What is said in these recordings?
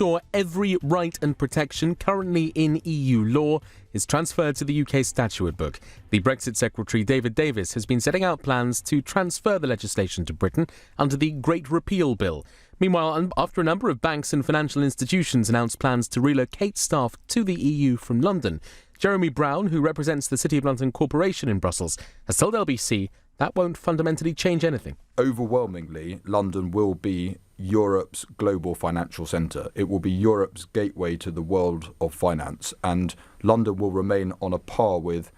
ensure every right and protection currently in EU law is transferred to the UK statute book. The Brexit Secretary David Davis has been setting out plans to transfer the legislation to Britain under the Great Repeal Bill. Meanwhile, after a number of banks and financial institutions announced plans to relocate staff to the EU from London, Jeremy Brown, who represents the City of London Corporation in Brussels, has told LBC that won't fundamentally change anything. Overwhelmingly, London will be Europe's global financial centre. It will be Europe's gateway to the world of finance, and London will remain on a par with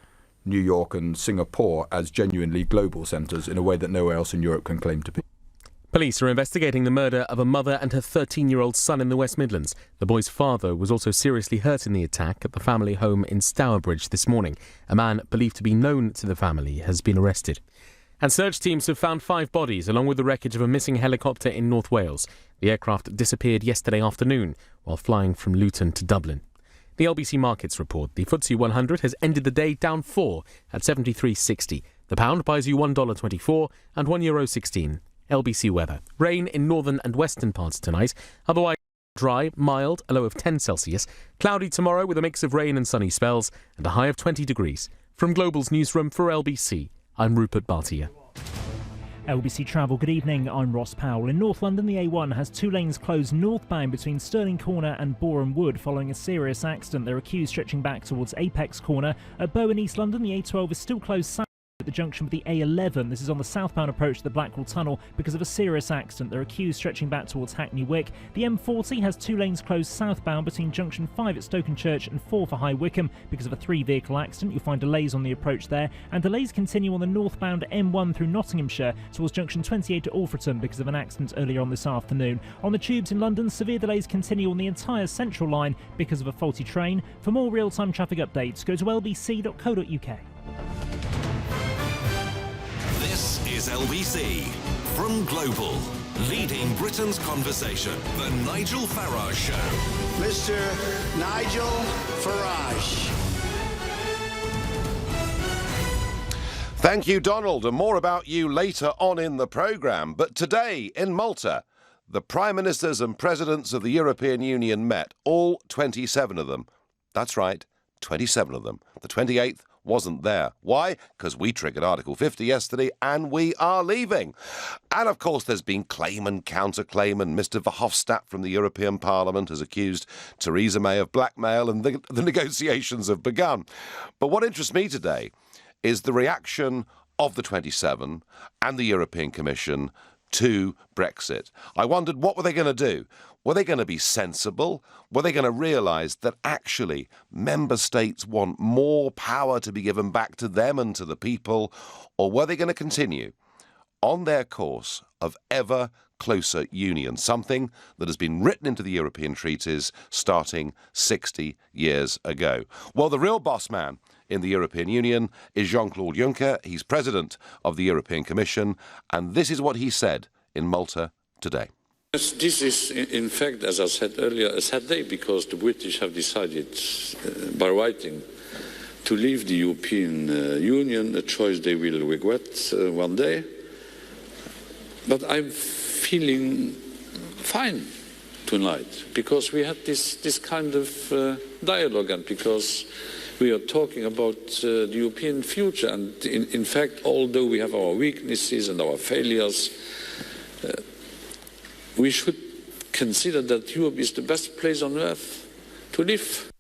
New York and Singapore as genuinely global centres in a way that nowhere else in Europe can claim to be. Police are investigating the murder of a mother and her 13-year-old son in the West Midlands. The boy's father was also seriously hurt in the attack at the family home in Stourbridge this morning. A man believed to be known to the family has been arrested. And search teams have found 5 bodies along with the wreckage of a missing helicopter in North Wales. The aircraft disappeared yesterday afternoon while flying from Luton to Dublin. The LBC Markets report: the FTSE 100 has ended the day down 4 at 73.60. The pound buys you $1.24 and €1.16. LBC weather: rain in northern and western parts tonight, otherwise dry, mild, a low of 10 Celsius. Cloudy tomorrow with a mix of rain and sunny spells and a high of 20 degrees. From Global's newsroom for LBC, I'm Rupert Bartia. LBC Travel, good evening. I'm Ross Powell. In North London, the A1 has 2 lanes closed northbound between Stirling Corner and Boreham Wood following a serious accident. There are queues stretching back towards Apex Corner. At Bow in East London, the A12 is still closed south at the junction with the A11. This is on the southbound approach to the Blackwall Tunnel because of a serious accident. There are queues stretching back towards Hackney Wick. The M40 has 2 lanes closed southbound between junction 5 at Stokenchurch and 4 for High Wycombe because of a 3-vehicle accident. You'll find delays on the approach there, and delays continue on the northbound M1 through Nottinghamshire towards junction 28 at Alfreton because of an accident earlier on this afternoon. On the tubes in London, severe delays continue on the entire central line because of a faulty train. For more real-time traffic updates, go to lbc.co.uk. This is LBC from Global, leading Britain's conversation. The Nigel Farage Show. Mr. Nigel Farage. Thank you, Donald, and more about you later on in the programme. But today in Malta, the Prime Ministers and Presidents of the European Union met, all 27 of them. That's right, 27 of them. The 28th wasn't there. Why? Because we triggered Article 50 yesterday and we are leaving. And of course there's been claim and counterclaim, and Mr Verhofstadt from the European Parliament has accused Theresa May of blackmail, and the negotiations have begun. But what interests me today is the reaction of the 27 and the European Commission to Brexit. I wondered, what were they going to do? Were they going to be sensible? Were they going to realise that actually member states want more power to be given back to them and to the people? Or were they going to continue on their course of ever closer union, something that has been written into the European treaties starting 60 years ago? Well, the real boss man in the European Union is Jean-Claude Juncker. He's president of the European Commission, and this is what he said in Malta today. This is, in fact, as I said earlier, a sad day because the British have decided, by writing, to leave the European Union, a choice they will regret one day. But I'm feeling fine tonight because we had this kind of dialogue, and because we are talking about the European future. And in fact, although we have our weaknesses and our failures, we should consider that Europe is the best place on earth to live.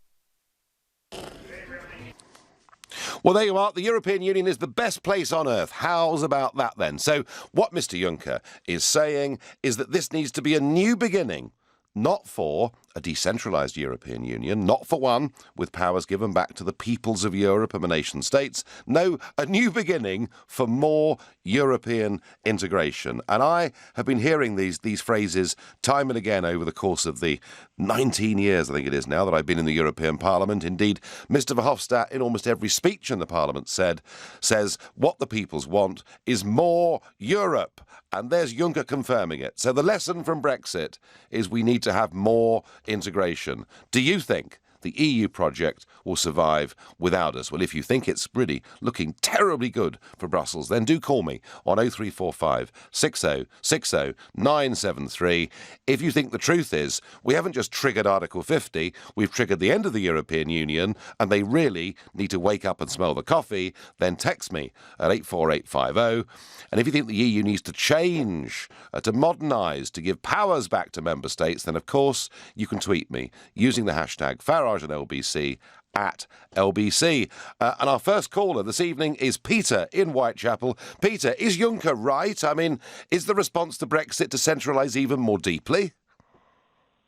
Well, there you are. The European Union is the best place on earth. How's about that then? So what Mr Juncker is saying is that this needs to be a new beginning, not for a decentralised European Union, not for one with powers given back to the peoples of Europe and the nation states. No, a new beginning for more European integration. And I have been hearing these phrases time and again over the course of the 19 years, I think it is now, that I've been in the European Parliament. Indeed, Mr Verhofstadt, in almost every speech in the Parliament, says what the peoples want is more Europe. And there's Juncker confirming it. So the lesson from Brexit is we need to have more integration. Do you think the EU project will survive without us. Well, if you think it's really looking terribly good for Brussels, then do call me on 0345 60 60 973. If you think the truth is we haven't just triggered Article 50, we've triggered the end of the European Union and they really need to wake up and smell the coffee, then text me at 84850. And if you think the EU needs to change, to modernise, to give powers back to member states, then of course you can tweet me using the hashtag Farage and LBC at LBC. And our first caller this evening is Peter in Whitechapel. Peter, is Juncker right? I mean, is the response to Brexit to centralise even more deeply?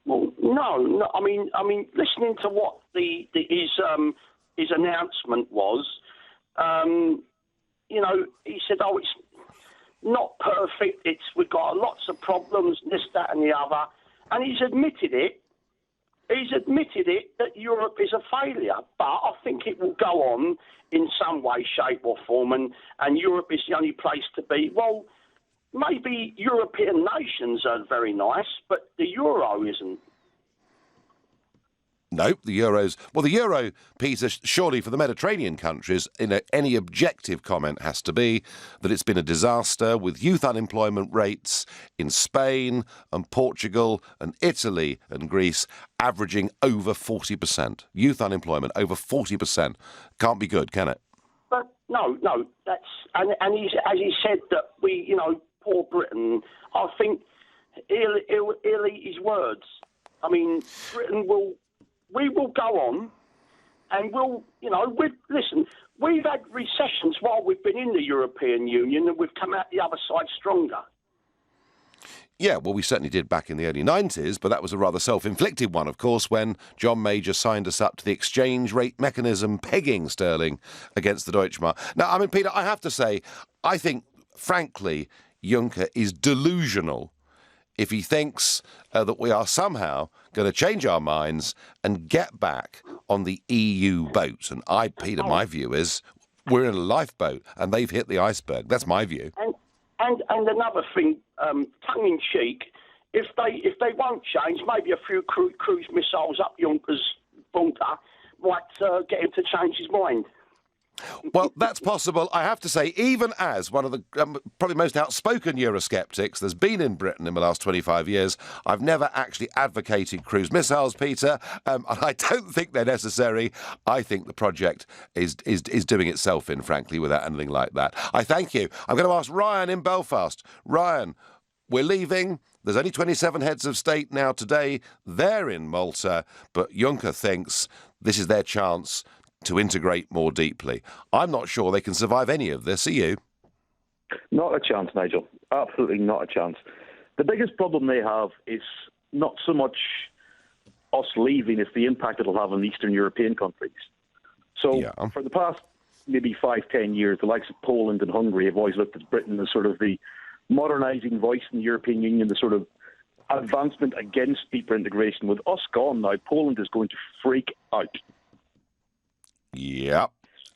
Well, no. I mean, listening to what his announcement was, he said, "Oh, it's not perfect. We've got lots of problems, this, that, and the other," and he's admitted it. He's admitted it that Europe is a failure, but I think it will go on in some way, shape, or form, and Europe is the only place to be. Well, maybe European nations are very nice, but the euro isn't. No, the euro, Peter, surely for the Mediterranean countries, any objective comment has to be that it's been a disaster with youth unemployment rates in Spain and Portugal and Italy and Greece averaging over 40%. Youth unemployment over 40%. Can't be good, can it? But no, that's and he's, as he said that we, poor Britain. I think he'll eat his words. I mean, we will go on, and listen, we've had recessions while we've been in the European Union, and we've come out the other side stronger. Yeah, well, we certainly did back in the early 90s, but that was a rather self-inflicted one, of course, when John Major signed us up to the exchange rate mechanism pegging sterling against the Deutschmark. Now, I mean, Peter, I have to say, I think, frankly, Juncker is delusional if he thinks that we are somehow going to change our minds and get back on the EU boat. And Peter, my view is we're in a lifeboat and they've hit the iceberg. That's my view. And another thing, tongue in cheek, if they won't change, maybe a few cruise missiles up Juncker's bunker might get him to change his mind. Well, that's possible. I have to say, even as one of the probably most outspoken Eurosceptics there's been in Britain in the last 25 years, I've never actually advocated cruise missiles, Peter, and I don't think they're necessary. I think the project is doing itself in, frankly, without anything like that. I thank you. I'm going to ask Ryan in Belfast. Ryan, we're leaving. There's only 27 heads of state now today. They're in Malta, but Juncker thinks this is their chance to integrate more deeply. I'm not sure they can survive any of this, are you? Not a chance, Nigel. Absolutely not a chance. The biggest problem they have is not so much us leaving, it's the impact it'll have on Eastern European countries. So for the past maybe 5-10 years, the likes of Poland and Hungary have always looked at Britain as sort of the modernising voice in the European Union, the sort of advancement against deeper integration. With us gone now, Poland is going to freak out. Yeah,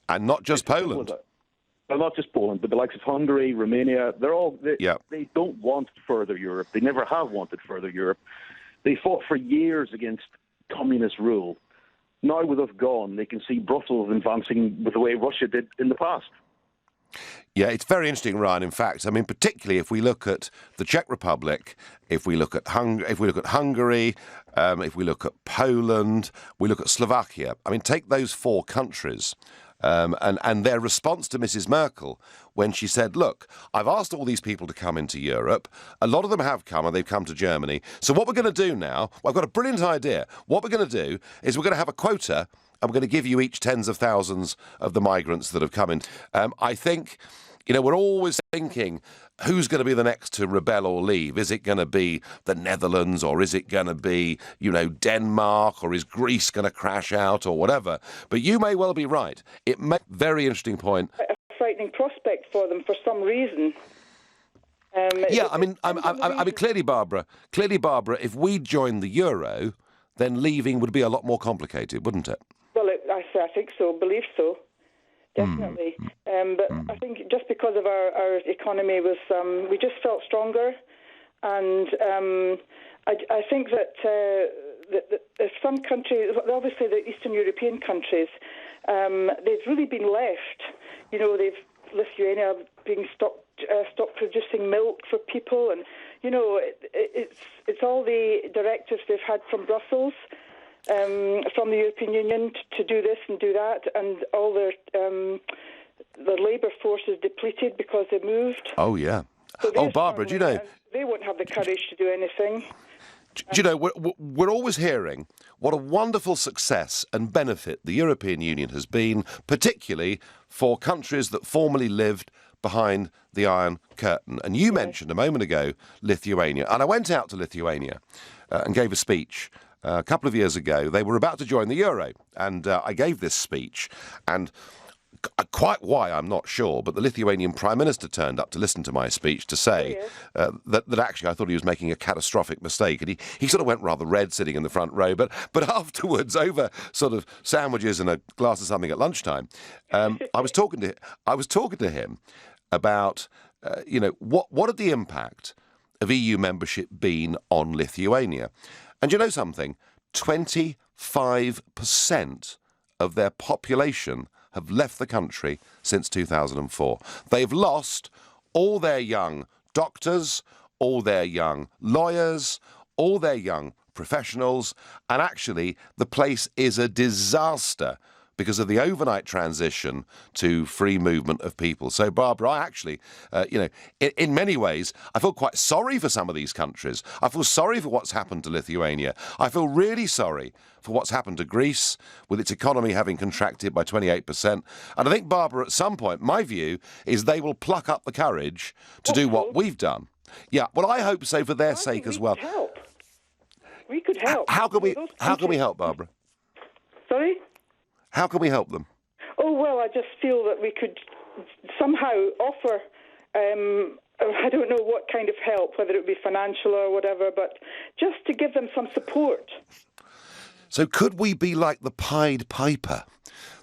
and not just Poland. Well, not just Poland, but the likes of Hungary, Romania, they don't want further Europe. They never have wanted further Europe. They fought for years against communist rule. Now with us gone, they can see Brussels advancing with the way Russia did in the past. Yeah, it's very interesting, Ryan. In fact, I mean, particularly if we look at the Czech Republic, if we look at Hungary, if we look at Poland, we look at Slovakia. I mean, take those four countries. And their response to Mrs. Merkel when she said, look, I've asked all these people to come into Europe. A lot of them have come and they've come to Germany. So what we're going to do now, well, I've got a brilliant idea. What we're going to do is we're going to have a quota and we're going to give you each tens of thousands of the migrants that have come in. I think, we're always thinking, who's going to be the next to rebel or leave? Is it going to be the Netherlands or is it going to be, Denmark, or is Greece going to crash out or whatever? But you may well be right. It may be a very interesting point. A frightening prospect for them for some reason. Clearly, Barbara, if we joined the euro, then leaving would be a lot more complicated, wouldn't it? Well, I think so, believe so. Definitely. But I think just because of our economy we just felt stronger. And I think that if some countries, obviously the Eastern European countries, they've really been left. You know, Lithuania being stopped producing milk for people, and you know, it's all the directives they've had from Brussels, from the European Union to do this and do that, and all their labour force is depleted because they moved. Oh yeah. So Barbara, do you know? They won't have the courage to do anything. Do you know, we're always hearing what a wonderful success and benefit the European Union has been, particularly for countries that formerly lived behind the Iron Curtain. And you mentioned a moment ago Lithuania. And I went out to Lithuania and gave a speech a couple of years ago. They were about to join the Euro. And I gave this speech. And quite why, I'm not sure, but the Lithuanian Prime Minister turned up to listen to my speech to say that actually I thought he was making a catastrophic mistake. And he sort of went rather red sitting in the front row. But afterwards, over sort of sandwiches and a glass of something at lunchtime, I was talking to him about, what had the impact of EU membership been on Lithuania? And you know something? 25% of their population have left the country since 2004. They've lost all their young doctors, all their young lawyers, all their young professionals, and actually the place is a disaster because of the overnight transition to free movement of people. So, Barbara, I actually, in many ways, I feel quite sorry for some of these countries. I feel sorry for what's happened to Lithuania. I feel really sorry for what's happened to Greece, with its economy having contracted by 28%. And I think, Barbara, at some point, my view is they will pluck up the courage to do what we've done. Yeah, well, I hope so for their sake as well. Help. We could help. How can we help, Barbara? Sorry? How can we help them? Oh, well, I just feel that we could somehow offer, I don't know what kind of help, whether it be financial or whatever, but just to give them some support. So could we be like the Pied Piper?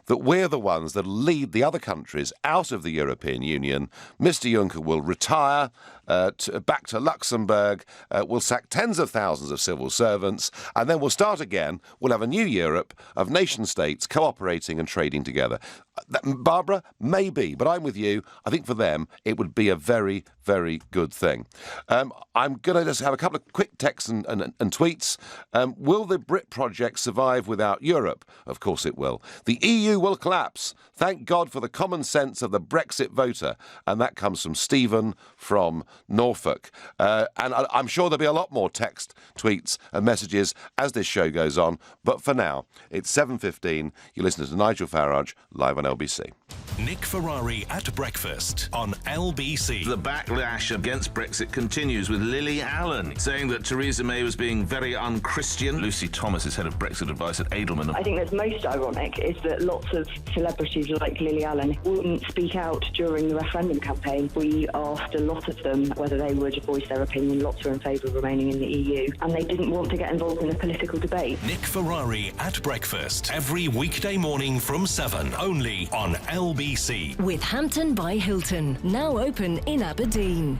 That we're the ones that lead the other countries out of the European Union. Mr. Juncker will retire back to Luxembourg. We'll sack tens of thousands of civil servants, and then we'll start again. We'll have a new Europe of nation states cooperating and trading together. Barbara, maybe, but I'm with you. I think for them it would be a very, very good thing. I'm going to just have a couple of quick texts and tweets. Will the Brit project survive without Europe? Of course it will. The EU will collapse. Thank God for the common sense of the Brexit voter. And that comes from Stephen from Norfolk. And I'm sure there'll be a lot more text, tweets and messages as this show goes on. But for now, it's 7:15. You're listening to Nigel Farage live on LBC. Nick Ferrari at breakfast on LBC. The backlash against Brexit continues, with Lily Allen saying that Theresa May was being very unchristian. Lucy Thomas is head of Brexit advice at Edelman. I think that's most ironic is that lots of celebrities like Lily Allen wouldn't speak out during the referendum campaign. We asked a lot of them whether they would voice their opinion. Lots were in favour of remaining in the EU, and they didn't want to get involved in a political debate. Nick Ferrari at breakfast every weekday morning from 7, only on LBC. With Hampton by Hilton, now open in Aberdeen.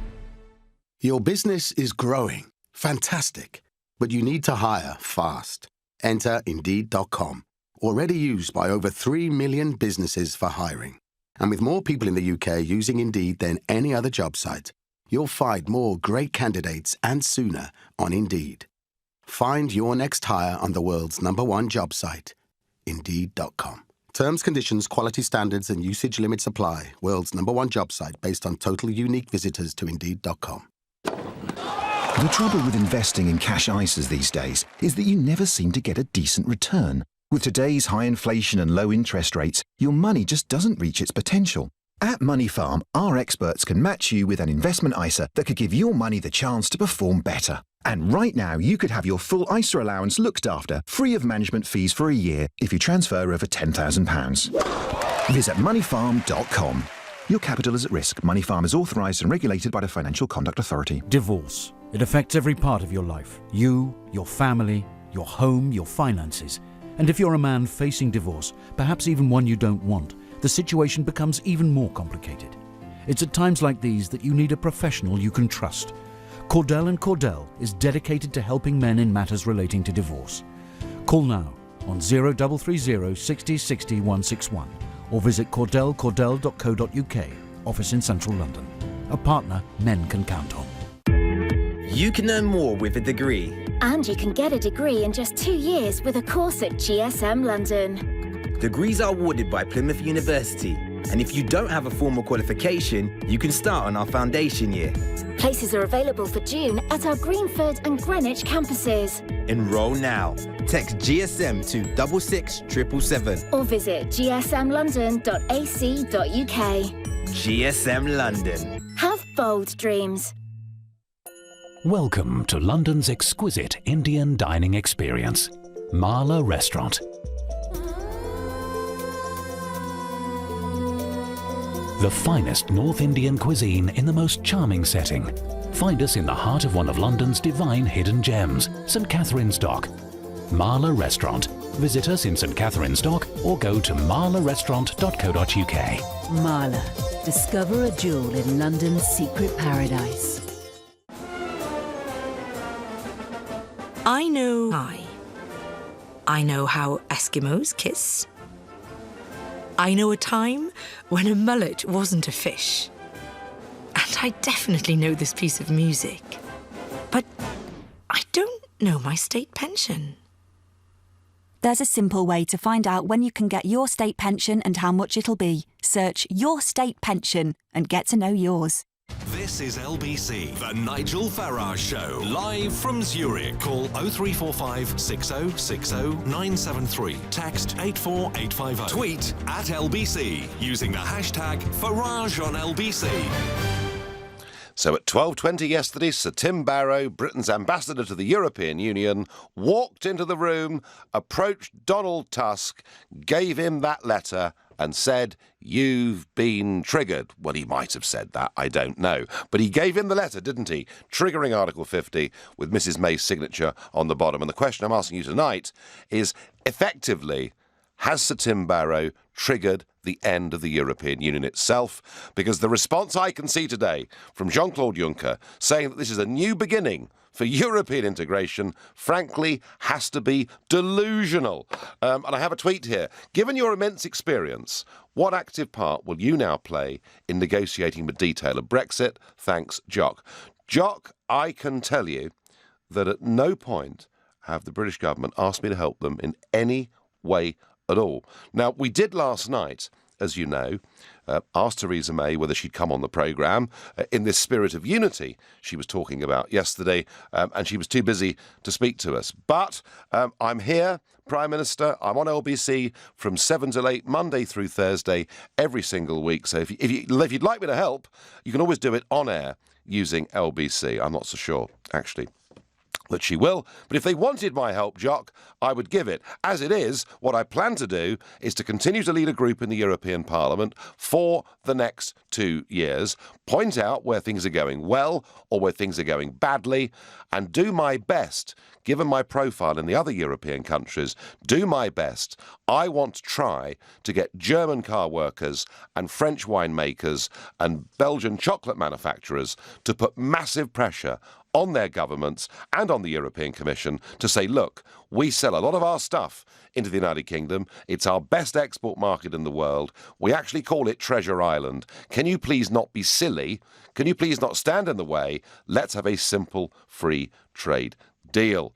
Your business is growing. Fantastic. But you need to hire fast. Enter Indeed.com. Already used by over 3 million businesses for hiring. And with more people in the UK using Indeed than any other job site, you'll find more great candidates and sooner on Indeed. Find your next hire on the world's #1 job site, Indeed.com. Terms, conditions, quality standards and usage limits apply. World's #1 job site based on total unique visitors to Indeed.com. The trouble with investing in cash ISAs these days is that you never seem to get a decent return. With today's high inflation and low interest rates, your money just doesn't reach its potential. At Money Farm, our experts can match you with an investment ISA that could give your money the chance to perform better. And right now, you could have your full ISA allowance looked after, free of management fees for a year if you transfer over £10,000. Visit moneyfarm.com. Your capital is at risk. Money Farm is authorised and regulated by the Financial Conduct Authority. Divorce. It affects every part of your life. You, your family, your home, your finances. And if you're a man facing divorce, perhaps even one you don't want, the situation becomes even more complicated. It's at times like these that you need a professional you can trust. Cordell & Cordell is dedicated to helping men in matters relating to divorce. Call now on 0330 60 60 161 or visit cordell.co.uk, office in central London. A partner men can count on. You can earn more with a degree. And you can get a degree in just 2 years with a course at GSM London. Degrees are awarded by Plymouth University, and if you don't have a formal qualification, you can start on our foundation year. Places are available for June at our Greenford and Greenwich campuses. Enroll now. Text GSM to 66777 Or visit gsmlondon.ac.uk. GSM London. Have bold dreams. Welcome to London's exquisite Indian dining experience, Marla Restaurant. The finest North Indian cuisine in the most charming setting. Find us in the heart of one of London's divine hidden gems, St Katharine's Dock. Marla Restaurant. Visit us in St Katharine's Dock or go to marlarestaurant.co.uk. Marla. Discover a jewel in London's secret paradise. I know I know how Eskimos kiss. I know a time when a mullet wasn't a fish. And I definitely know this piece of music. But I don't know my state pension. There's a simple way to find out when you can get your state pension and how much it'll be. Search Your State Pension and get to know yours. This is LBC, the Nigel Farage Show, live from Zurich. Call 0345 6060 973. Text 84850. Tweet at LBC using the hashtag Farage on LBC. So at 12:20 yesterday, Sir Tim Barrow, Britain's ambassador to the European Union, walked into the room, approached Donald Tusk, gave him that letter and said, "You've been triggered." Well, he might have said that, I don't know. But he gave him the letter, didn't he? Triggering Article 50 with Mrs May's signature on the bottom. And the question I'm asking you tonight is, effectively, has Sir Tim Barrow triggered the end of the European Union itself? Because the response I can see today from Jean-Claude Juncker saying that this is a new beginning for European integration, frankly, has to be delusional. And I have a tweet here. Given your immense experience, what active part will you now play in negotiating the detail of Brexit? Thanks, Jock. Jock, I can tell you that at no point have the British government asked me to help them in any way at all. Now, we did last night, as you know, ask Theresa May whether she'd come on the programme in this spirit of unity she was talking about yesterday, and she was too busy to speak to us. But I'm here, Prime Minister. I'm on LBC from 7 till 8, Monday through Thursday, every single week. So if you'd like me to help, you can always do it on air using LBC. I'm not so sure, actually, that she will. But if they wanted my help, Jock, I would give it. As it is, what I plan to do is to continue to lead a group in the European Parliament for the next 2 years, point out where things are going well or where things are going badly, and do my best, given my profile in the other European countries, do my best. I want to try to get German car workers and French winemakers and Belgian chocolate manufacturers to put massive pressure on their governments and on the European Commission to say, look, we sell a lot of our stuff into the United Kingdom. It's our best export market in the world. We actually call it Treasure Island. Can you please not be silly? Can you please not stand in the way? Let's have a simple free trade deal.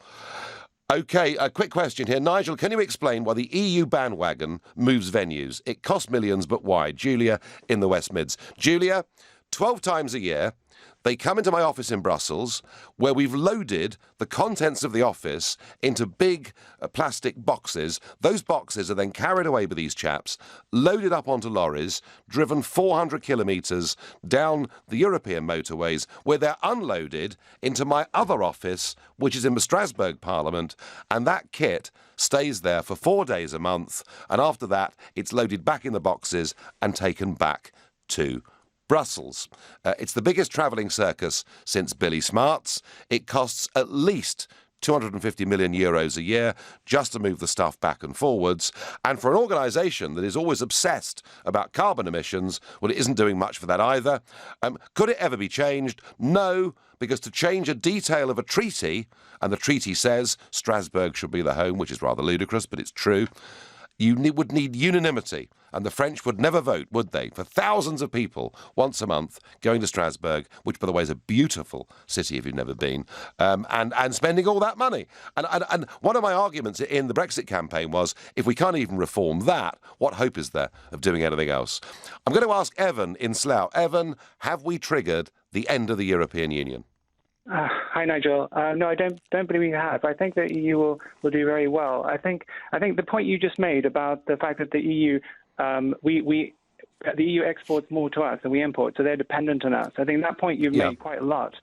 OK, a quick question here. Nigel, can you explain why the EU bandwagon moves venues? It costs millions, but why? Julia in the West Mids. Julia, 12 times a year, they come into my office in Brussels, where we've loaded the contents of the office into big plastic boxes. Those boxes are then carried away by these chaps, loaded up onto lorries, driven 400 kilometres down the European motorways, where they're unloaded into my other office, which is in the Strasbourg Parliament, and that kit stays there for 4 days a month, and after that it's loaded back in the boxes and taken back to Brussels. It's the biggest travelling circus since Billy Smart's. It costs at least 250 million euros a year just to move the stuff back and forwards. And for an organisation that is always obsessed about carbon emissions, well, it isn't doing much for that either. Could it ever be changed? No, because to change a detail of a treaty, and the treaty says Strasbourg should be the home, which is rather ludicrous, but it's true, you would need unanimity. And the French would never vote, would they, for thousands of people once a month going to Strasbourg, which, by the way, is a beautiful city if you've never been, and spending all that money. And one of my arguments in the Brexit campaign was, if we can't even reform that, what hope is there of doing anything else? I'm going to ask Evan in Slough. Evan, have we triggered the end of the European Union? Hi, Nigel. No, I don't believe we have. I think the EU will do very well. I think the point you just made about the fact that the EU, the EU exports more to us than we import, so they're dependent on us. I think that point you've made quite a lot.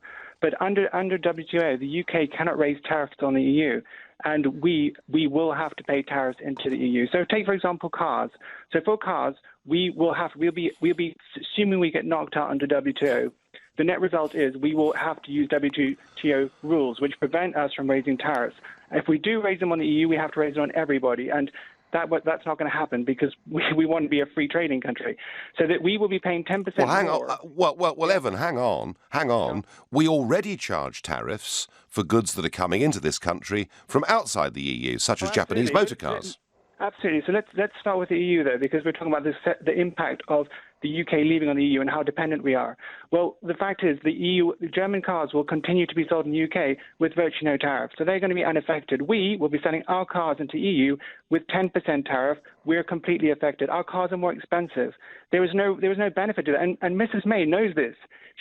But under WTO, the UK cannot raise tariffs on the EU, and we will have to pay tariffs into the EU. So take, for example, cars. So for cars, we'll be assuming we get knocked out under WTO. The net result is we will have to use WTO rules, which prevent us from raising tariffs. If we do raise them on the EU, we have to raise them on everybody, and that's not going to happen because we want to be a free trading country. So that we will be paying 10% Well, hang more. on. Evan, hang on. We already charge tariffs for goods that are coming into this country from outside the EU, such as Japanese motor cars. Absolutely. So let's start with the EU, though, because we're talking about the impact of the UK leaving on the EU and how dependent we are. Well, the fact is the German cars will continue to be sold in the UK with virtually no tariff. So they're going to be unaffected. We will be selling our cars into EU with 10% tariff. We're completely affected. Our cars are more expensive. There was no benefit to that. And Mrs. May knows this.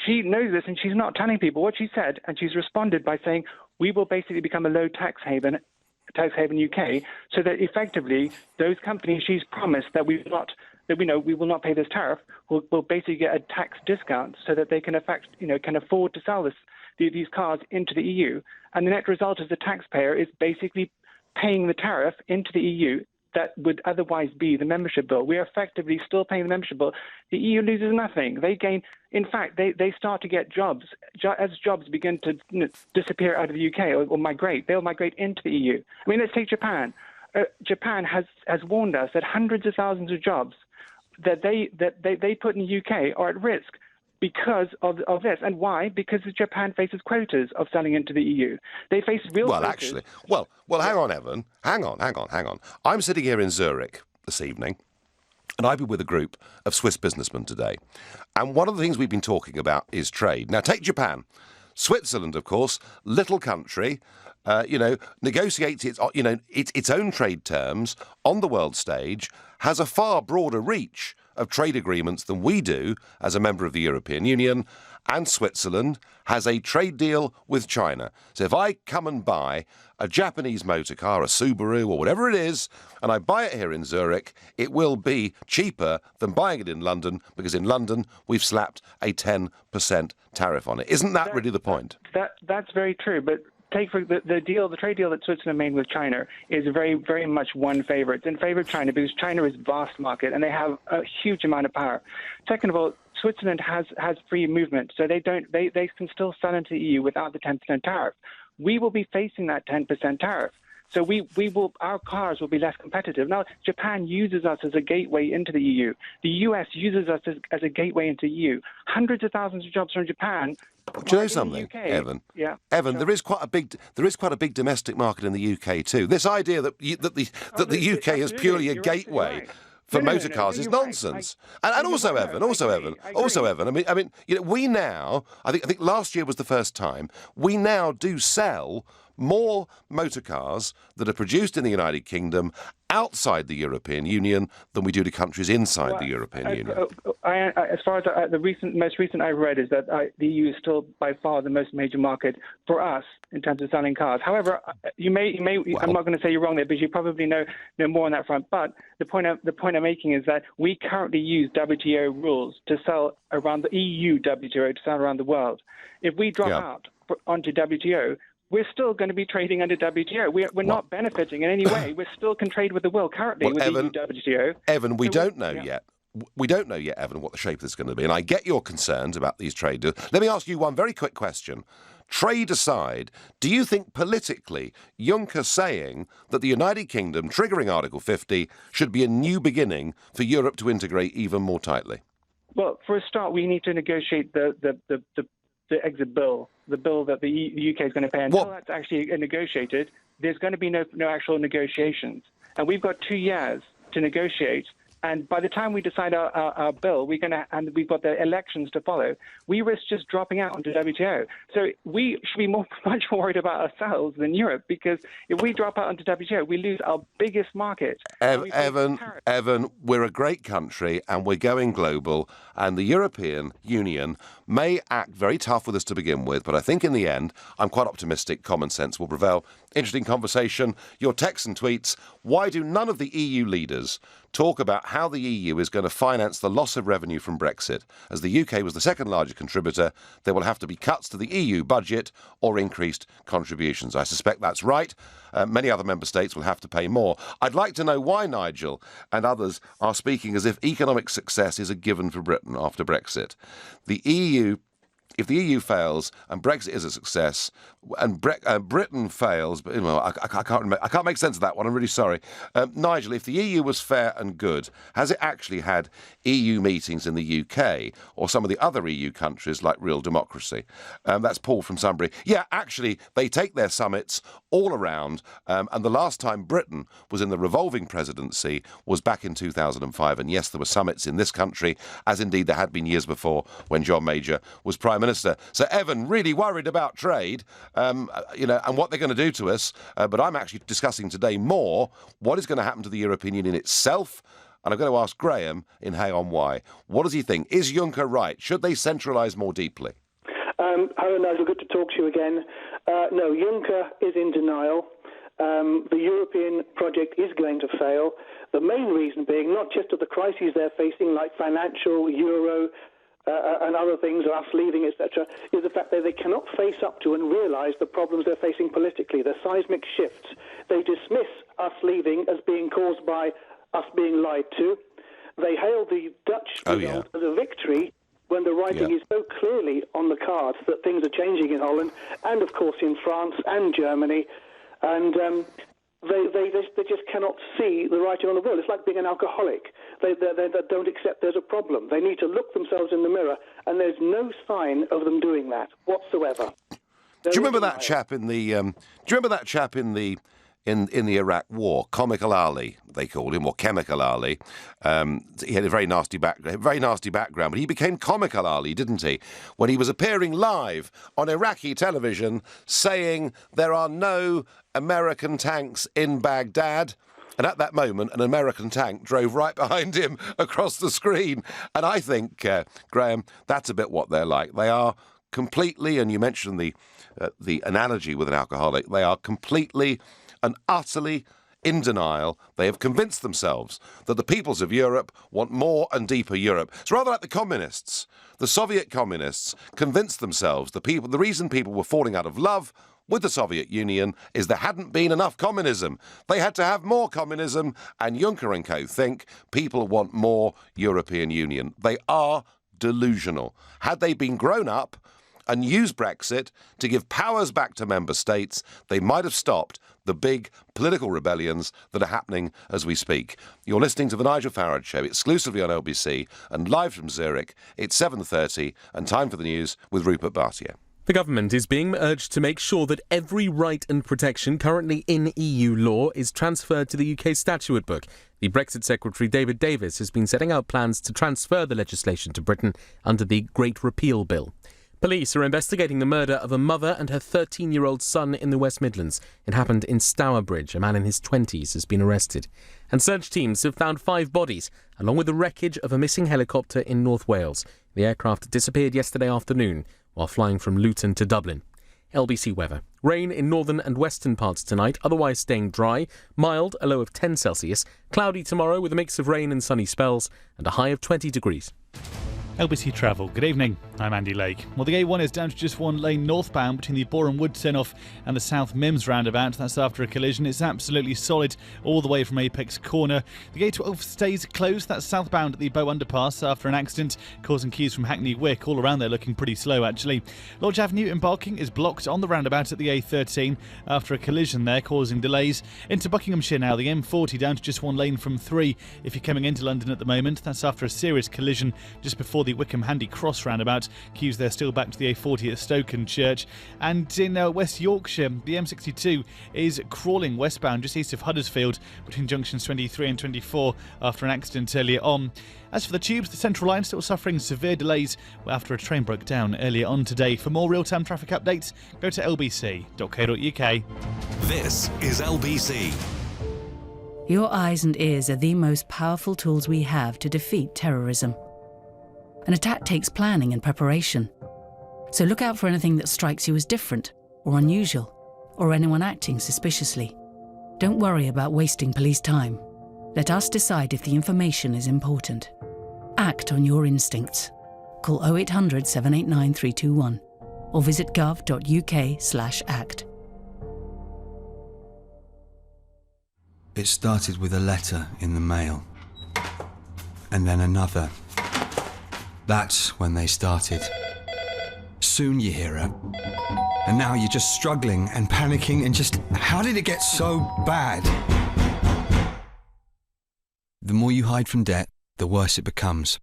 She knows this, and she's not telling people what she said. And she's responded by saying, we will basically become a low tax haven UK, so that effectively those companies she's promised that we will not pay this tariff will basically get a tax discount so that they can afford to sell these cars into the EU. And the net result is the taxpayer is basically paying the tariff into the EU that would otherwise be the membership bill. We are effectively still paying the membership bill. The EU loses nothing. They gain. In fact, they start to get jobs. As jobs begin to disappear out of the UK or migrate, they'll migrate into the EU. I mean, let's take Japan. Japan has warned us that hundreds of thousands of jobs that they put in the UK are at risk because of this. And why? Because Japan faces quotas of selling into the EU. They face real quotas. Well, hang on, Evan. Hang on. I'm sitting here in Zurich this evening, and I've been with a group of Swiss businessmen today. And one of the things we've been talking about is trade. Now, take Japan. Switzerland, of course, little country, negotiates its own trade terms on the world stage, has a far broader reach of trade agreements than we do as a member of the European Union, and Switzerland has a trade deal with China. So if I come and buy a Japanese motor car, a Subaru or whatever it is, and I buy it here in Zurich, it will be cheaper than buying it in London, because in London we've slapped a 10% tariff on it. Isn't that really the point? That's very true, but take for the trade deal that Switzerland made with China is very, very much one favor. It's in favor of China because China is a vast market and they have a huge amount of power. Second of all, Switzerland has free movement, so they can still sell into the EU without the 10% tariff. We will be facing that 10% tariff. So our cars will be less competitive. Now, Japan uses us as a gateway into the EU. The US uses us as a gateway into the EU. Hundreds of thousands of jobs from Japan. Do you know something, Evan? Yeah. Evan, sure. there is quite a big domestic market in the UK too. This idea that the UK is purely a gateway. Right. For motor cars is nonsense. Right. And also, Evan. I mean, we now. I think last year was the first time we now do sell more motor cars that are produced in the United Kingdom outside the European Union than we do to countries inside the European Union. As far as the most recent I read is that the EU is still by far the most major market for us in terms of selling cars. However, you may I'm not going to say you're wrong there because you probably know more on that front. But the point I'm making is that we currently use WTO rules to sell around the EU WTO to sell around the world. If we drop out onto WTO, we're still going to be trading under WTO. We're not benefiting in any way. We still can trade with the world currently with EU WTO. Evan, we don't know yet. We don't know yet, Evan, what the shape of this is going to be. And I get your concerns about these trade deals. Let me ask you one very quick question. trade aside, do you think politically Juncker saying that the United Kingdom, triggering Article 50, should be a new beginning for Europe to integrate even more tightly? Well, for a start, we need to negotiate the exit bill, the bill that the UK is going to pay. Until that's actually negotiated, there's going to be no actual negotiations. And we've got 2 years to negotiate. And by the time we decide our bill, and we've got the elections to follow, we risk just dropping out onto WTO. So we should be much more worried about ourselves than Europe, because if we drop out onto WTO, we lose our biggest market. Evan, we're a great country and we're going global, and the European Union may act very tough with us to begin with, but I think in the end, I'm quite optimistic common sense will prevail. Interesting conversation. Your texts and tweets. Why do none of the EU leaders talk about how the EU is going to finance the loss of revenue from Brexit? As the UK was the second largest contributor, there will have to be cuts to the EU budget or increased contributions. I suspect that's right. Many other member states will have to pay more. I'd like to know why Nigel and others are speaking as if economic success is a given for Britain after Brexit. If the EU fails and Brexit is a success, and Britain fails, but I can't make sense of that one. I'm really sorry, Nigel. If the EU was fair and good, has it actually had EU meetings in the UK or some of the other EU countries like Real Democracy? That's Paul from Sunbury. Yeah, actually, they take their summits all around, and the last time Britain was in the revolving presidency was back in 2005. And yes, there were summits in this country, as indeed there had been years before when John Major was Prime Minister. So Evan, really worried about trade, and what they're going to do to us. But I'm actually discussing today more what is going to happen to the European Union itself. And I'm going to ask Graham in Hang On Why. What does he think? Is Juncker right? Should they centralise more deeply? Hello, Nigel. Good to talk to you again. No, Juncker is in denial. The European project is going to fail. The main reason being not just of the crises they're facing, like financial, euro, and other things, us leaving, etc., is the fact that they cannot face up to and realise the problems they're facing politically, the seismic shifts. They dismiss us leaving as being caused by us being lied to. They hail the Dutch result as a victory when the writing is so clearly on the cards that things are changing in Holland and, of course, in France and Germany. And they just cannot see the writing on the wall. It's like being an alcoholic. They don't accept there's a problem. They need to look themselves in the mirror, and there's no sign of them doing that whatsoever. Do you remember that chap in the in the Iraq War, Comical Ali, they called him, or Chemical Ali? He had a very nasty background, but he became Comical Ali, didn't he? When he was appearing live on Iraqi television saying there are no American tanks in Baghdad. And at that moment, an American tank drove right behind him across the screen. And I think, Graham, that's a bit what they're like. They are completely, and you mentioned the analogy with an alcoholic, they are completely and utterly in denial. They have convinced themselves that the peoples of Europe want more and deeper Europe. It's rather like the communists. The Soviet communists convinced themselves the reason people were falling out of love with the Soviet Union is there hadn't been enough communism. They had to have more communism, and Juncker and co think people want more European Union. They are delusional. Had they been grown up and used Brexit to give powers back to member states, they might have stopped the big political rebellions that are happening as we speak. You're listening to The Nigel Farage Show, exclusively on LBC, and live from Zurich. It's 7:30, and time for the news with Rupert Bartier. The government is being urged to make sure that every right and protection currently in EU law is transferred to the UK statute book. The Brexit Secretary David Davis has been setting out plans to transfer the legislation to Britain under the Great Repeal Bill. Police are investigating the murder of a mother and her 13-year-old son in the West Midlands. It happened in Stourbridge. A man in his 20s has been arrested. And search teams have found 5 bodies, along with the wreckage of a missing helicopter in North Wales. The aircraft disappeared yesterday afternoon while flying from Luton to Dublin. LBC weather. Rain in northern and western parts tonight, otherwise staying dry. Mild, a low of 10 Celsius. Cloudy tomorrow with a mix of rain and sunny spells, and a high of 20 degrees. LBC Travel, good evening. I'm Andy Lake. Well, the A1 is down to just one lane northbound between the Boreham Wood turn-off and the South Mims roundabout. That's after a collision. It's absolutely solid all the way from Apex Corner. The A12 stays closed. That's southbound at the Bow Underpass after an accident, causing queues from Hackney Wick. All around there looking pretty slow, actually. Lodge Avenue embarking is blocked on the roundabout at the A13 after a collision there, causing delays. Into Buckinghamshire now, the M40 down to just one lane from 3 if you're coming into London at the moment. That's after a serious collision just before the Wickham Handy Cross roundabout. Queues there still back to the A40 at Stoke Church. And in West Yorkshire, the M62 is crawling westbound just east of Huddersfield between junctions 23 and 24 after an accident earlier on. As for the tubes, the Central Line still suffering severe delays after a train broke down earlier on today. For more real-time traffic updates, go to lbc.co.uk. This is LBC. Your eyes and ears are the most powerful tools we have to defeat terrorism. An attack takes planning and preparation. So look out for anything that strikes you as different or unusual, or anyone acting suspiciously. Don't worry about wasting police time. Let us decide if the information is important. Act on your instincts. Call 0800 789 321 or visit gov.uk/act. It started with a letter in the mail, and then another. That's when they started. Soon you hear her, and now you're just struggling and panicking and just, how did it get so bad? The more you hide from debt, the worse it becomes.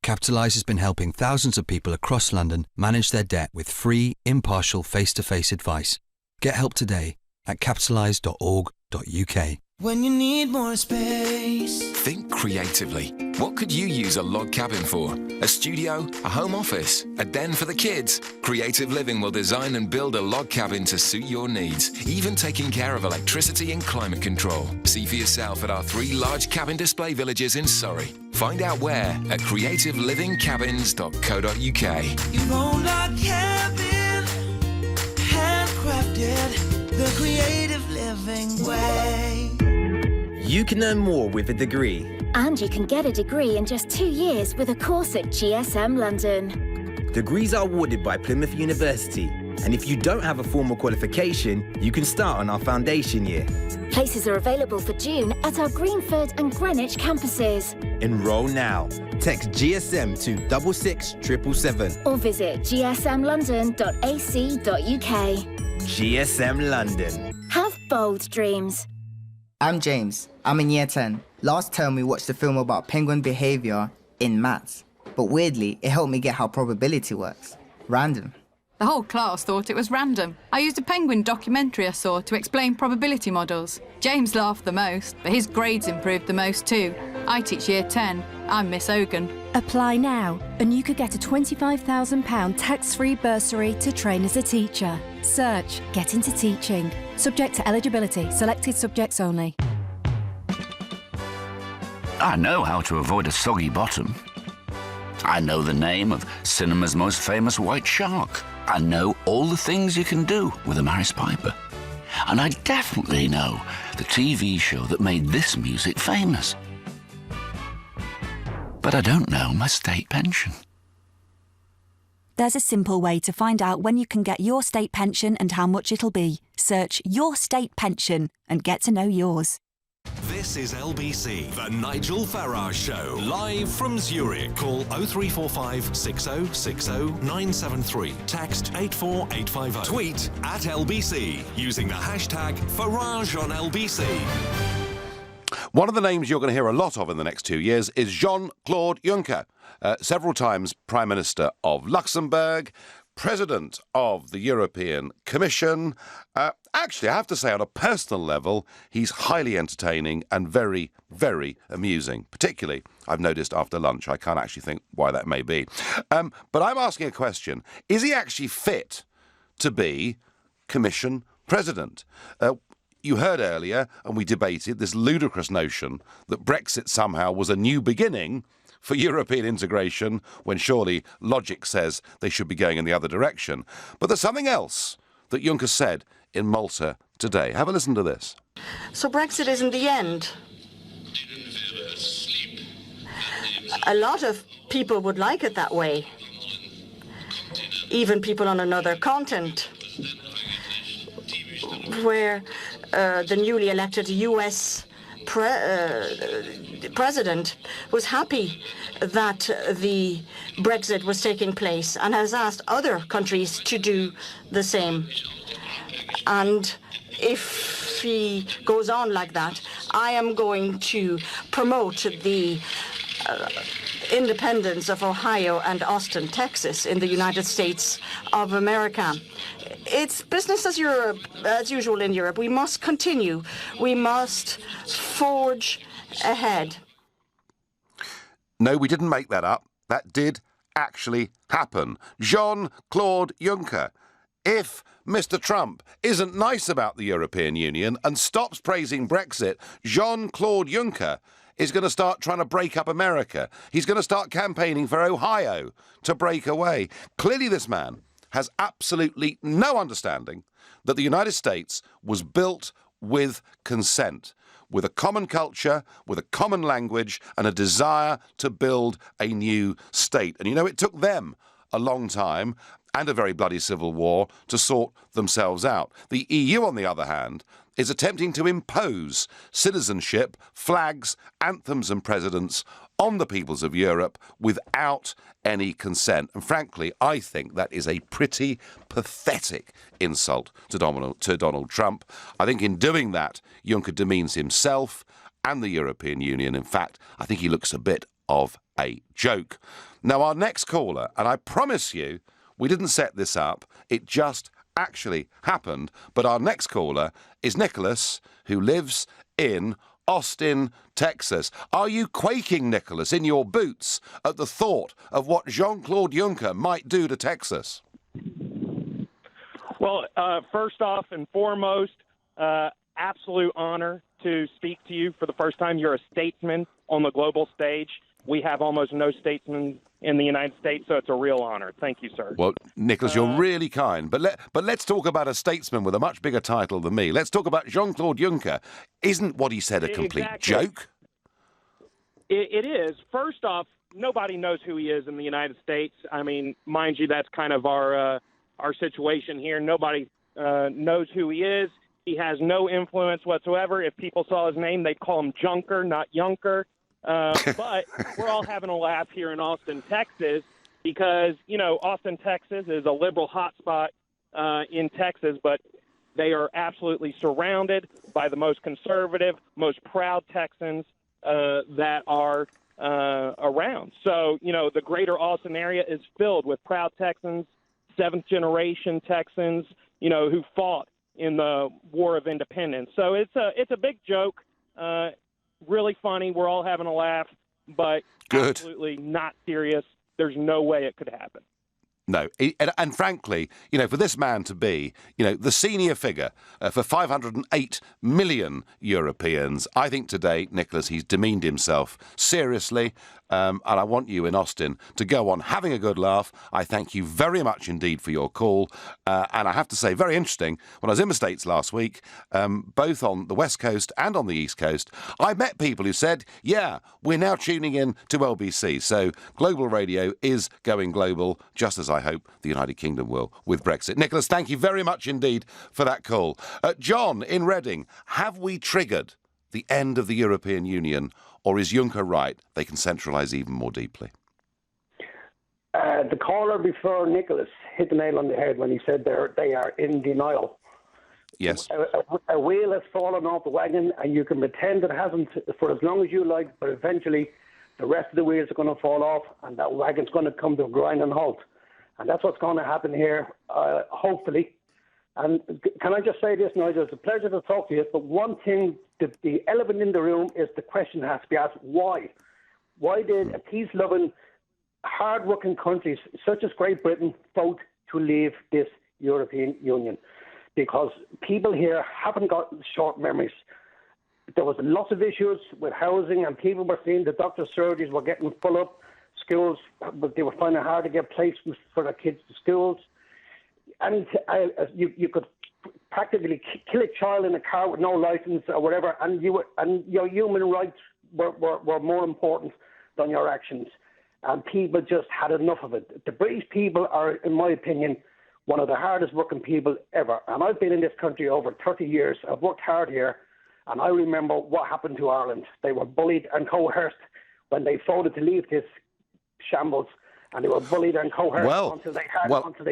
Capitalise has been helping thousands of people across London manage their debt with free, impartial, face-to-face advice. Get help today at capitalise.org.uk. When you need more space. Think creatively. What could you use a log cabin for? A studio? A home office? A den for the kids? Creative Living will design and build a log cabin to suit your needs, even taking care of electricity and climate control. See for yourself at our 3 large cabin display villages in Surrey. Find out where at creativelivingcabins.co.uk. Your own log cabin, handcrafted, the creative living way. You can earn more with a degree. And you can get a degree in just 2 years with a course at GSM London. Degrees are awarded by Plymouth University, and if you don't have a formal qualification, you can start on our foundation year. Places are available for June at our Greenford and Greenwich campuses. Enroll now. Text GSM to 66777 or visit gsmlondon.ac.uk. GSM London. Have bold dreams. I'm James. I'm in year 10. Last term we watched a film about penguin behaviour in maths. But weirdly, it helped me get how probability works. Random. The whole class thought it was random. I used a penguin documentary I saw to explain probability models. James laughed the most, but his grades improved the most too. I teach year 10. I'm Miss Ogan. Apply now, and you could get a £25,000 tax-free bursary to train as a teacher. Search Get Into Teaching. Subject to eligibility. Selected subjects only. I know how to avoid a soggy bottom. I know the name of cinema's most famous white shark. I know all the things you can do with a Maris Piper. And I definitely know the TV show that made this music famous. But I don't know my state pension. There's a simple way to find out when you can get your state pension and how much it'll be. Search Your State Pension and get to know yours. This is LBC, the Nigel Farage Show, live from Zurich. Call 0345 6060 973. Text 84850. Tweet at LBC using the hashtag Farage on LBC. One of the names you're going to hear a lot of in the next 2 years is Jean-Claude Juncker, several times Prime Minister of Luxembourg, President of the European Commission. Actually, I have to say, on a personal level, he's highly entertaining and very, very amusing. Particularly, I've noticed after lunch. I can't actually think why that may be. But I'm asking a question. Is he actually fit to be Commission President? You heard earlier, and we debated, this ludicrous notion that Brexit somehow was a new beginning for European integration, when surely logic says they should be going in the other direction. But there's something else that Juncker said in Malta today. Have a listen to this. So Brexit isn't the end? A lot of people would like it that way. Even people on another continent, where the newly elected US president was happy that the Brexit was taking place and has asked other countries to do the same. And if he goes on like that, I am going to promote the independence of Ohio and Austin, Texas, in the United States of America. It's business as usual in Europe. We must continue. We must forge ahead. No, we didn't make that up. That did actually happen. Jean-Claude Juncker. If Mr. Trump isn't nice about the European Union and stops praising Brexit, Jean-Claude Juncker is going to start trying to break up America. He's going to start campaigning for Ohio to break away. Clearly this man has absolutely no understanding that the United States was built with consent, with a common culture, with a common language, and a desire to build a new state. And you know, it took them a long time and a very bloody civil war to sort themselves out. The EU, on the other hand, is attempting to impose citizenship, flags, anthems and presidents on the peoples of Europe without any consent. And frankly, I think that is a pretty pathetic insult to Donald Trump. I think in doing that, Juncker demeans himself and the European Union. In fact, I think he looks a bit of a joke. Now, our next caller, and I promise you, we didn't set this up, it just actually happened, but our next caller is Nicholas, who lives in Austin, Texas. Are you quaking, Nicholas, in your boots at the thought of what Jean-Claude Juncker might do to Texas? Well, first off and foremost, absolute honor to speak to you for the first time. You're a statesman on the global stage. We have almost no statesmen in the United States, so it's a real honor. Thank you, sir. Well, Nicholas, you're really kind. But let's talk about a statesman with a much bigger title than me. Let's talk about Jean-Claude Juncker. Isn't what he said a complete joke? It is. First off, nobody knows who he is in the United States. I mean, mind you, that's kind of our situation here. Nobody knows who he is. He has no influence whatsoever. If people saw his name, they'd call him Junker, not Juncker. But we're all having a laugh here in Austin, Texas, because, you know, Austin, Texas is a liberal hotspot in Texas, but they are absolutely surrounded by the most conservative, most proud Texans that are around. So, you know, the greater Austin area is filled with proud Texans, seventh-generation Texans, you know, who fought in the War of Independence. So it's a big joke. Really funny. We're all having a laugh, but absolutely not serious. There's no way it could happen. No. And frankly, you know, for this man to be, you know, the senior figure for 508 million Europeans, I think today, Nicholas, he's demeaned himself seriously. And I want you in Austin to go on having a good laugh. I thank you very much indeed for your call. And I have to say, very interesting, when I was in the States last week, both on the West Coast and on the East Coast, I met people who said, yeah, we're now tuning in to LBC. So global radio is going global, just as I hope the United Kingdom will with Brexit. Nicholas, thank you very much indeed for that call. John in Reading, have we triggered the end of the European Union, or is Juncker right? They can centralise even more deeply. The caller before Nicholas hit the nail on the head when he said they are in denial. Yes. A wheel has fallen off the wagon, and you can pretend it hasn't for as long as you like, but eventually the rest of the wheels are going to fall off, and that wagon's going to come to a grinding halt. And that's what's going to happen here, hopefully. And can I just say this, Nigel? It's a pleasure to talk to you. But one thing, the elephant in the room is the question has to be asked, why? Why did a peace-loving, hard-working countries such as Great Britain vote to leave this European Union? Because people here haven't got short memories. There was lots of issues with housing, and people were seeing the doctor's surgeries were getting full up. Schools, but they were finding it hard to get placements for their kids to schools. And you could practically kill a child in a car with no license or whatever, and your human rights were more important than your actions. And people just had enough of it. The British people are, in my opinion, one of the hardest working people ever. And I've been in this country over 30 years. I've worked hard here. And I remember what happened to Ireland. They were bullied and coerced when they voted to leave this shambles. And they were bullied and coerced until they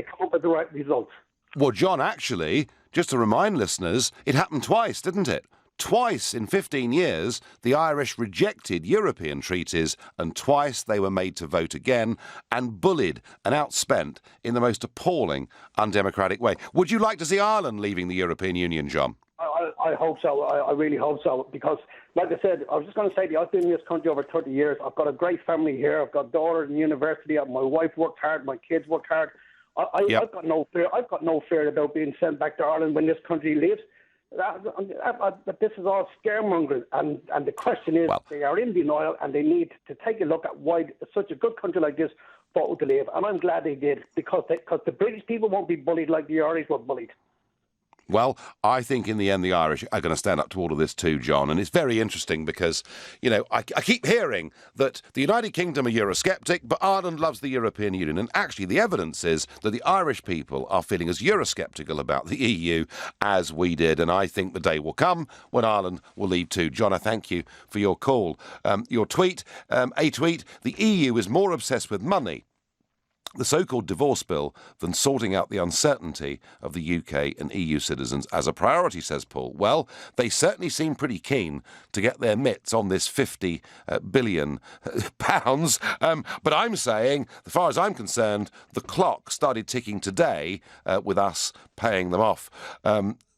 come up with the right results. Well, John, actually, just to remind listeners, it happened twice, didn't it? Twice in 15 years, the Irish rejected European treaties, and twice they were made to vote again and bullied and outspent in the most appalling, undemocratic way. Would you like to see Ireland leaving the European Union, John? I hope so. I really hope so. Because, like I said, I was just going to say to you, I've been in this country over 30 years. I've got a great family here. I've got daughters in university. My wife worked hard. My kids worked hard. I've got no fear. I've got no fear about being sent back to Ireland when this country leaves. This is all scaremongering, and the question is, they are in denial, and they need to take a look at why such a good country like this voted to leave. And I'm glad they did, because the British people won't be bullied like the Irish were bullied. Well, I think in the end the Irish are going to stand up to all of this too, John. And it's very interesting because, you know, I keep hearing that the United Kingdom are Eurosceptic, but Ireland loves the European Union. And actually the evidence is that the Irish people are feeling as Eurosceptical about the EU as we did. And I think the day will come when Ireland will leave too. John, I thank you for your call. Your tweet, the EU is more obsessed with money, the so-called divorce bill, than sorting out the uncertainty of the UK and EU citizens as a priority, says Paul. Well, they certainly seem pretty keen to get their mitts on this £50 billion. But I'm saying, as far as I'm concerned, the clock started ticking today with us paying them off.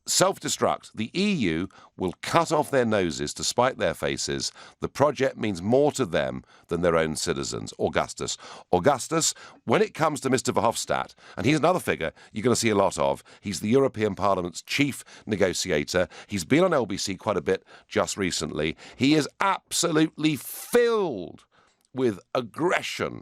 Self-destruct. The EU will cut off their noses to spite their faces. The project means more to them than their own citizens. Augustus, when it comes to Mr Verhofstadt, and he's another figure you're going to see a lot of, he's the European Parliament's chief negotiator. He's been on LBC quite a bit just recently. He is absolutely filled with aggression.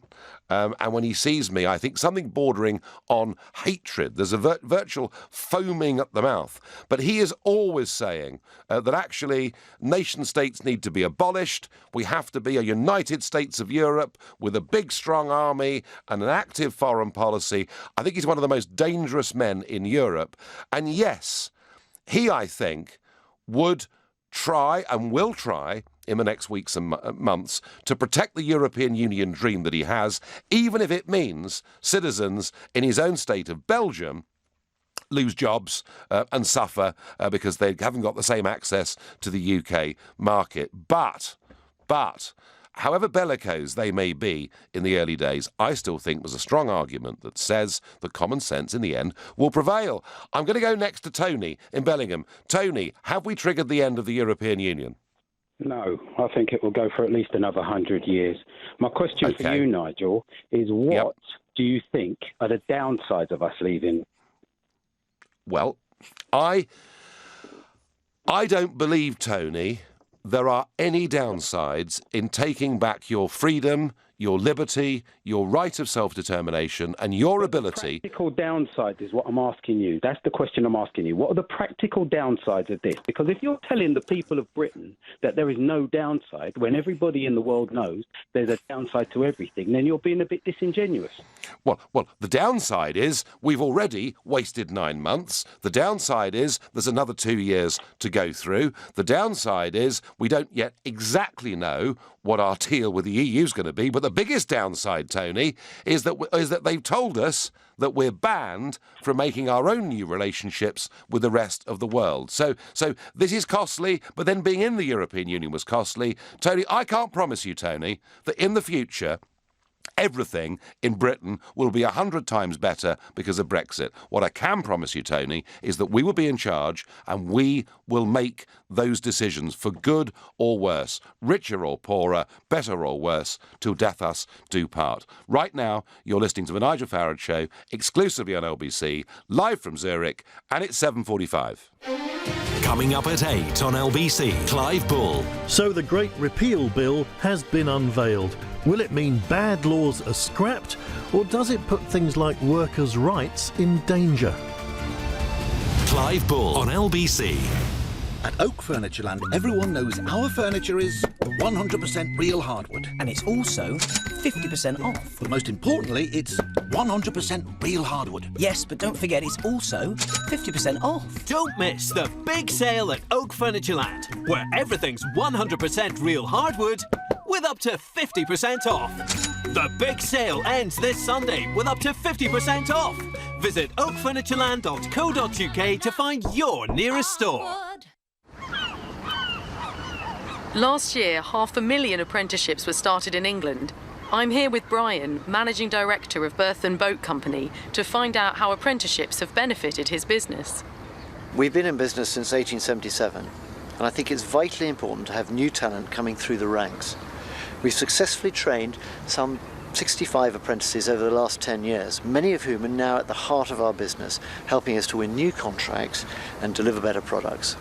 And when he sees me, I think something bordering on hatred. There's a virtual foaming at the mouth. But he is always saying that actually nation-states need to be abolished. We have to be a United States of Europe with a big, strong army and an active foreign policy. I think he's one of the most dangerous men in Europe. And yes, he, I think, would try and will try in the next weeks and months to protect the European Union dream that he has, even if it means citizens in his own state of Belgium lose jobs and suffer because they haven't got the same access to the UK market. But however bellicose they may be in the early days, I still think there's a strong argument that says that common sense in the end will prevail. I'm going to go next to Tony in Bellingham. Tony, have we triggered the end of the European Union? No, I think it will go for at least another 100 years. My question for you, Nigel, is what do you think are the downsides of us leaving? Well, I don't believe, Tony, there are any downsides in taking back your freedom, your liberty, your right of self-determination, and your ability... Practical downsides is what I'm asking you. That's the question I'm asking you. What are the practical downsides of this? Because if you're telling the people of Britain that there is no downside, when everybody in the world knows there's a downside to everything, then you're being a bit disingenuous. Well, the downside is we've already wasted 9 months. The downside is there's another 2 years to go through. The downside is we don't yet exactly know what our deal with the EU is going to be. But the biggest downside, Tony, is that they've told us that we're banned from making our own new relationships with the rest of the world. So this is costly, but then being in the European Union was costly. Tony, I can't promise you, Tony, that in the future everything in Britain will be 100 times better because of Brexit. What I can promise you, Tony, is that we will be in charge and we will make those decisions for good or worse, richer or poorer, better or worse, till death us do part. Right now, you're listening to The Nigel Farage Show, exclusively on LBC, live from Zurich, and it's 7:45. Coming up at 8 on LBC, Clive Bull. So the Great Repeal Bill has been unveiled. Will it mean bad laws are scrapped, or does it put things like workers' rights in danger? Clive Bull on LBC. At Oak Furnitureland, everyone knows our furniture is 100% real hardwood. And it's also 50% off. But most importantly, it's 100% real hardwood. Yes, but don't forget it's also 50% off. Don't miss the big sale at Oak Furnitureland, where everything's 100% real hardwood with up to 50% off. The big sale ends this Sunday with up to 50% off. Visit oakfurnitureland.co.uk to find your nearest store. Last year, 500,000 apprenticeships were started in England. I'm here with Brian, Managing Director of Berth and Boat Company, to find out how apprenticeships have benefited his business. We've been in business since 1877, and I think it's vitally important to have new talent coming through the ranks. We've successfully trained some 65 apprentices over the last 10 years, many of whom are now at the heart of our business, helping us to win new contracts and deliver better products.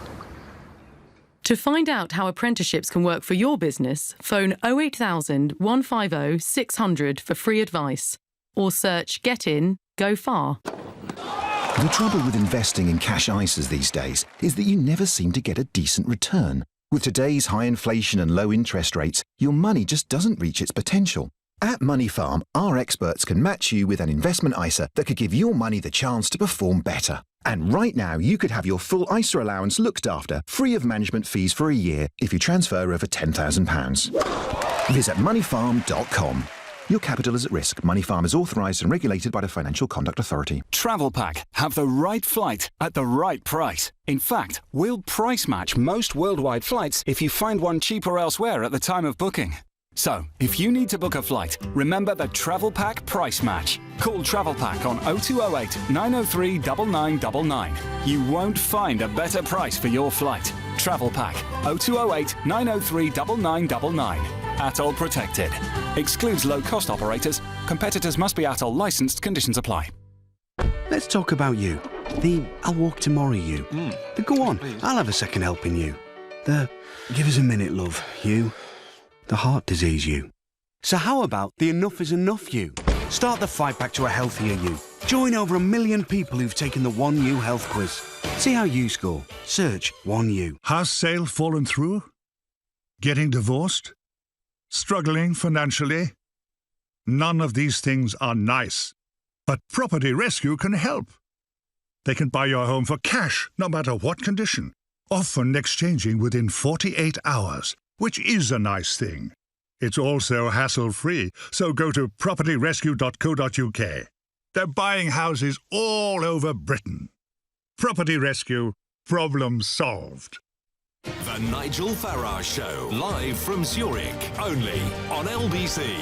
To find out how apprenticeships can work for your business, phone 08000 150 600 for free advice, or search Get In, Go Far. The trouble with investing in cash ISAs these days is that you never seem to get a decent return. With today's high inflation and low interest rates, your money just doesn't reach its potential. At Money Farm, our experts can match you with an investment ISA that could give your money the chance to perform better. And right now, you could have your full ISA allowance looked after, free of management fees for a year if you transfer over £10,000. Visit moneyfarm.com. Your capital is at risk. Money Farm is authorised and regulated by the Financial Conduct Authority. Travel Pack. Have the right flight at the right price. In fact, we'll price match most worldwide flights if you find one cheaper elsewhere at the time of booking. So, if you need to book a flight, remember the Travel Pack price match. Call Travel Pack on 0208 903 9999. You won't find a better price for your flight. Travel Pack 0208 903 9999. ATOL protected. Excludes low-cost operators. Competitors must be ATOL licensed. Conditions apply. Let's talk about you. The I'll walk tomorrow you. The go on, I'll have a second helping you. The give us a minute love you. The heart disease you. So how about the enough is enough you? Start the fight back to a healthier you. Join over 1 million people who've taken the 1U health quiz. See how you score. Search 1U. Has sale fallen through? Getting divorced? Struggling financially? None of these things are nice. But Property Rescue can help. They can buy your home for cash, no matter what condition. Often exchanging within 48 hours. Which is a nice thing. It's also hassle-free, so go to propertyrescue.co.uk. They're buying houses all over Britain. Property Rescue, problem solved. The Nigel Farage Show, live from Zurich, only on LBC.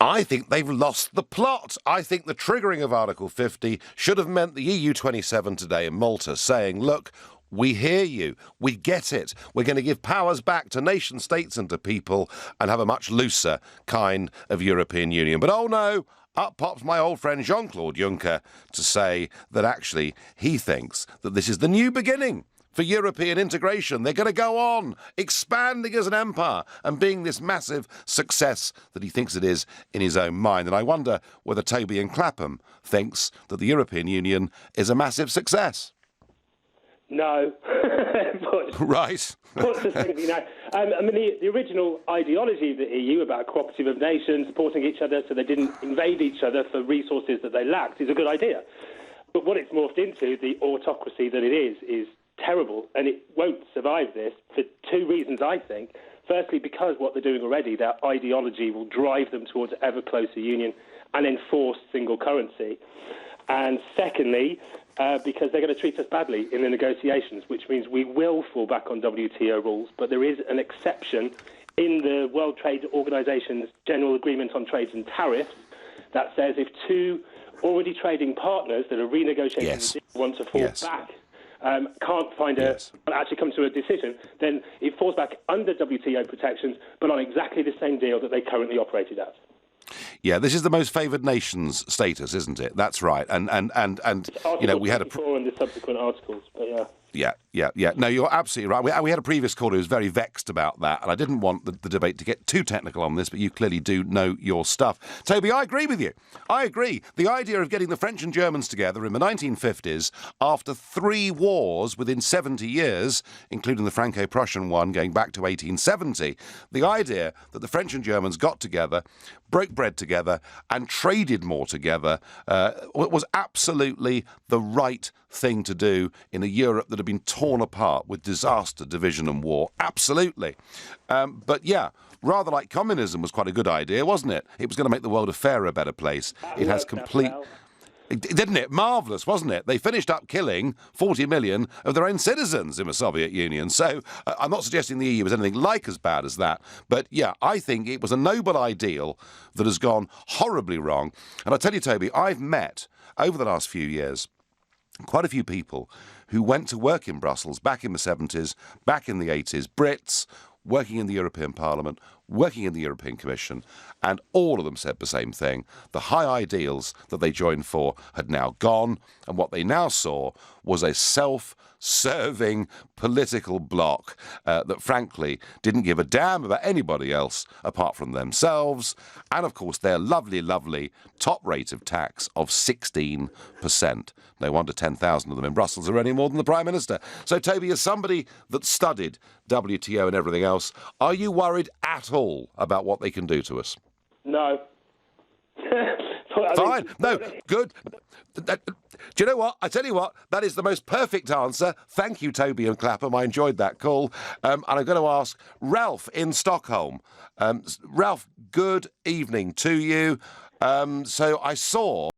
I think they've lost the plot. I think the triggering of Article 50 should have meant the EU27 today in Malta saying, look, we hear you. We get it. We're going to give powers back to nation states and to people and have a much looser kind of European Union. But oh no, up pops my old friend Jean-Claude Juncker to say that actually he thinks that this is the new beginning for European integration. They're going to go on expanding as an empire and being this massive success that he thinks it is in his own mind. And I wonder whether Toby and Clapham thinks that the European Union is a massive success. No. Right. What's the thing, I mean, the original ideology of the EU about cooperative of nations, supporting each other so they didn't invade each other for resources that they lacked, is a good idea. But what it's morphed into, the autocracy that it is terrible, and it won't survive this for two reasons, I think. Firstly, because what they're doing already, their ideology will drive them towards ever closer union and enforced single currency. And secondly, because they're going to treat us badly in the negotiations, which means we will fall back on WTO rules. But there is an exception in the World Trade Organization's General Agreement on Trades and Tariffs that says if two already trading partners that are renegotiating the deal want to fall back, can't find actually come to a decision, then it falls back under WTO protections, but on exactly the same deal that they currently operated at. Yeah, this is the most favoured nations status, isn't it? That's right. And you know, we had and the subsequent articles, but yeah. Yeah. No, you're absolutely right. We had a previous caller who was very vexed about that, and I didn't want the debate to get too technical on this, but you clearly do know your stuff. Toby, I agree with you. I agree. The idea of getting the French and Germans together in the 1950s after 3 wars within 70 years, including the Franco-Prussian one going back to 1870, the idea that the French and Germans got together, broke bread together, and traded more together was absolutely the right thing to do in a Europe that had been torn apart with disaster, division and war. Absolutely. But yeah, rather like communism was quite a good idea, wasn't it? It was going to make the world a fairer, better place. It has complete... Didn't it? Marvellous, wasn't it? They finished up killing 40 million of their own citizens in the Soviet Union. So I'm not suggesting the EU was anything like as bad as that. But yeah, I think it was a noble ideal that has gone horribly wrong. And I tell you, Toby, I've met, over the last few years, quite a few people who went to work in Brussels back in the 70s, back in the 80s, Brits, working in the European Parliament, working in the European Commission, and all of them said the same thing. The high ideals that they joined for had now gone, and what they now saw was a self-serving political bloc that, frankly, didn't give a damn about anybody else apart from themselves, and, of course, their lovely, lovely top rate of tax of 16%. No wonder 10,000 of them in Brussels are earning more than the Prime Minister. So, Toby, as somebody that studied WTO and everything else, are you worried at all about what they can do to us? No. Fine. No, good. Do you know what? I tell you what, that is the most perfect answer. Thank you, Toby and Clapham. I enjoyed that call. And I'm going to ask Ralph in Stockholm. Ralph, good evening to you. So I saw